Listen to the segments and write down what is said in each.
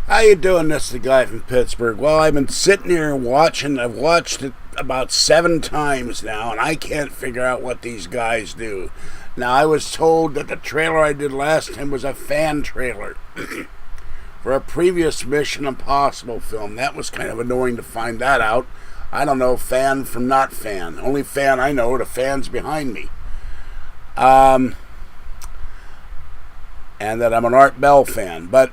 How you doing? This is the guy from Pittsburgh. Well, I've been sitting here and watching. I've watched it about 7 times now, and I can't figure out what these guys do. Now, I was told that the trailer I did last time was a fan trailer for a previous Mission Impossible film. That was kind of annoying to find that out. I don't know fan from not fan. Only fan I know are the fans behind me. And that I'm an Art Bell fan. But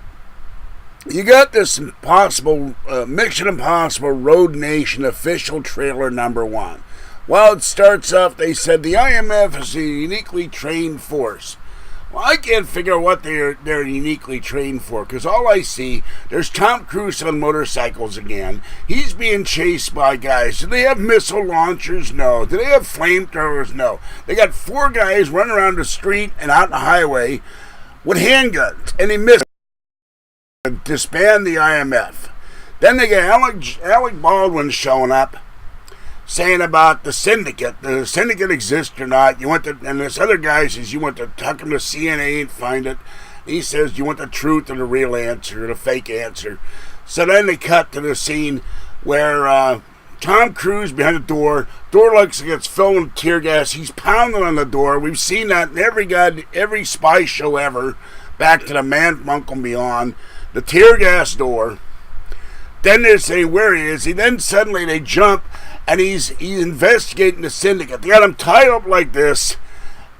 you got this Mission Impossible Road Nation official trailer #1. Well, it starts off, they said the IMF is a uniquely trained force. Well, I can't figure out what they're uniquely trained for, because all I see, there's Tom Cruise on motorcycles again. He's being chased by guys. Do they have missile launchers? No. Do they have flamethrowers? No. They got 4 guys running around the street and out the highway with handguns, and they miss disband the IMF. Then they get Alec Baldwin showing up, saying about the syndicate. The syndicate exists or not. And this other guy says you want to tuck him to CNA and find it. He says you want the truth or the real answer or the fake answer. So then they cut to the scene where Tom Cruise behind the door. Door looks like it's filled with tear gas. He's pounding on the door. We've seen that in every spy show ever. Back to the Man from Uncle Beyond. The tear gas door. Then they say where he is. Then suddenly they jump, and he's investigating the syndicate. They got him tied up like this,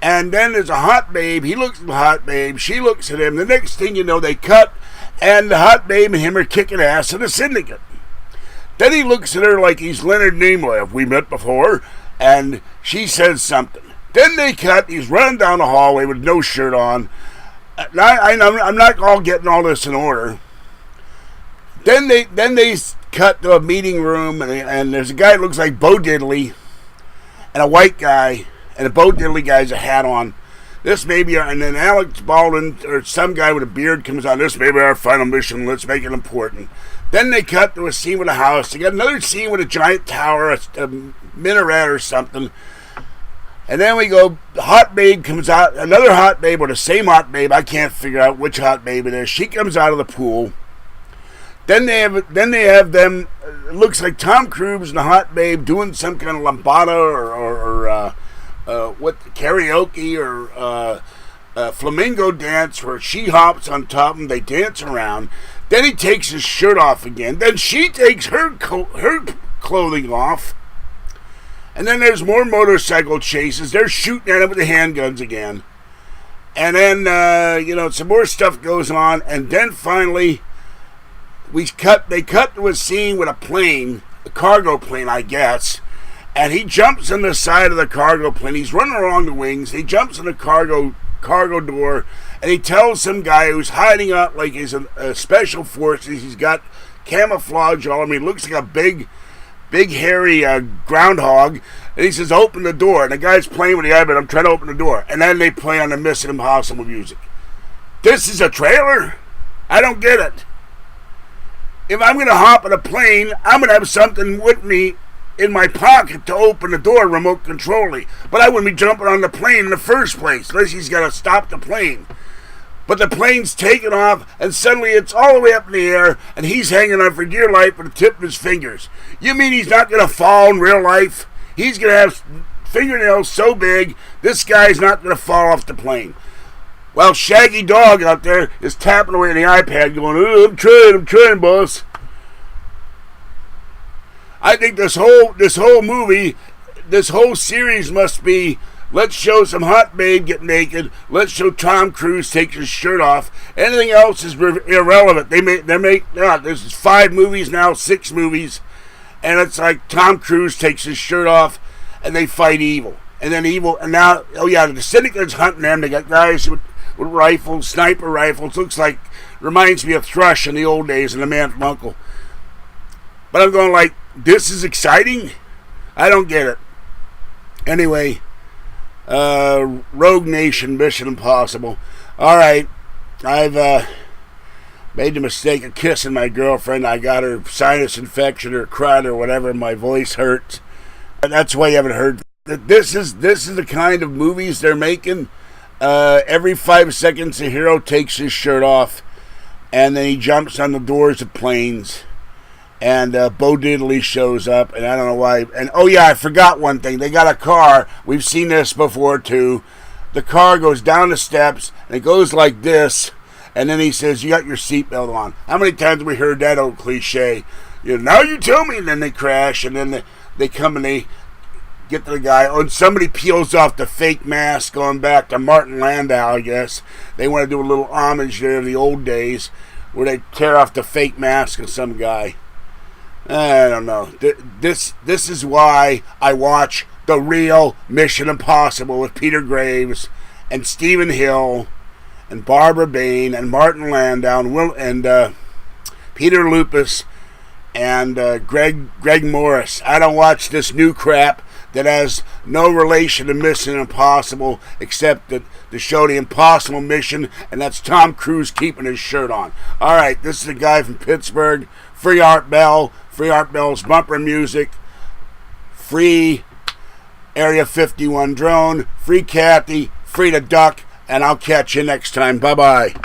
and then there's a hot babe. He looks at the hot babe. She looks at him. The next thing you know, they cut, and the hot babe and him are kicking ass in the syndicate. Then he looks at her like he's Leonard Nimoy. Have we met before? And she says something. Then they cut. He's running down the hallway with no shirt on. I'm not all getting all this in order. Then they cut to a meeting room, and there's a guy that looks like Bo Diddley, and a white guy, and the Bo Diddley guy's a hat on. This may be, and then Alex Baldwin or some guy with a beard comes on. This may be our final mission. Let's make it important. Then they cut to a scene with a house. They got another scene with a giant tower, a minaret or something. And then we go, the hot babe comes out, another hot babe, or the same hot babe, I can't figure out which hot babe it is. She comes out of the pool. Then they have them, it looks like Tom Cruise and the hot babe doing some kind of lambada or karaoke or flamingo dance where she hops on top of him, they dance around. Then he takes his shirt off again. Then she takes her clothing off. And then there's more motorcycle chases. They're shooting at him with the handguns again. And then, some more stuff goes on. And then finally, they cut to a scene with a plane, a cargo plane, I guess. And he jumps on the side of the cargo plane. He's running along the wings. He jumps in the cargo door. And he tells some guy who's hiding out like he's a special forces. He's got camouflage all. I mean, he looks like a big hairy groundhog, and he says, open the door. And the guy's playing with the iPad. I'm trying to open the door. And then they play on the Mission Impossible music. This is a trailer? I don't get it. If I'm going to hop on a plane, I'm going to have something with me in my pocket to open the door remote controlly. But I wouldn't be jumping on the plane in the first place, unless he's got to stop the plane. But the plane's taking off, and suddenly it's all the way up in the air, and he's hanging on for dear life with the tip of his fingers. You mean he's not going to fall in real life? He's going to have fingernails so big, this guy's not going to fall off the plane. Well, Shaggy Dog out there is tapping away on the iPad going, oh, I'm trying, boss. I think this whole movie, this whole series must be, let's show some hot babe get naked. Let's show Tom Cruise take his shirt off. Anything else is irrelevant. There's 5 movies now, 6 movies, and it's like Tom Cruise takes his shirt off, and they fight evil. And then now, the syndicate's hunting them. They got guys with rifles, sniper rifles. Reminds me of Thrush in the old days and the Man from Uncle. But I'm going like, this is exciting? I don't get it. Anyway. Rogue Nation, Mission Impossible. Alright, I've made the mistake of kissing my girlfriend. I got her sinus infection or cried or whatever, my voice hurts. That's why you haven't heard. This is the kind of movies they're making. Every 5 seconds a hero takes his shirt off. and then he jumps on the doors of planes, and Bo Diddley shows up, and I don't know why. And oh yeah, I forgot one thing. They got a car. We've seen this before too. The car goes down the steps, and it goes like this, and then he says, "You got your seatbelt on." How many times have we heard that old cliche? You know, now you tell me, and then they crash, and then they come and they get to the guy. Oh, and somebody peels off the fake mask, going back to Martin Landau, I guess. They want to do a little homage there of the old days, where they tear off the fake mask of some guy. I don't know. This is why I watch the real Mission Impossible with Peter Graves and Stephen Hill and Barbara Bain and Martin Landau and Peter Lupus and Greg Morris. I don't watch this new crap that has no relation to Mission Impossible except to show the impossible mission, and that's Tom Cruise keeping his shirt on. All right, this is a guy from Pittsburgh. Free Art Bell, Free Art Bell's Bumper Music, free Area 51 drone, free Kathy, free the duck, and I'll catch you next time. Bye-bye.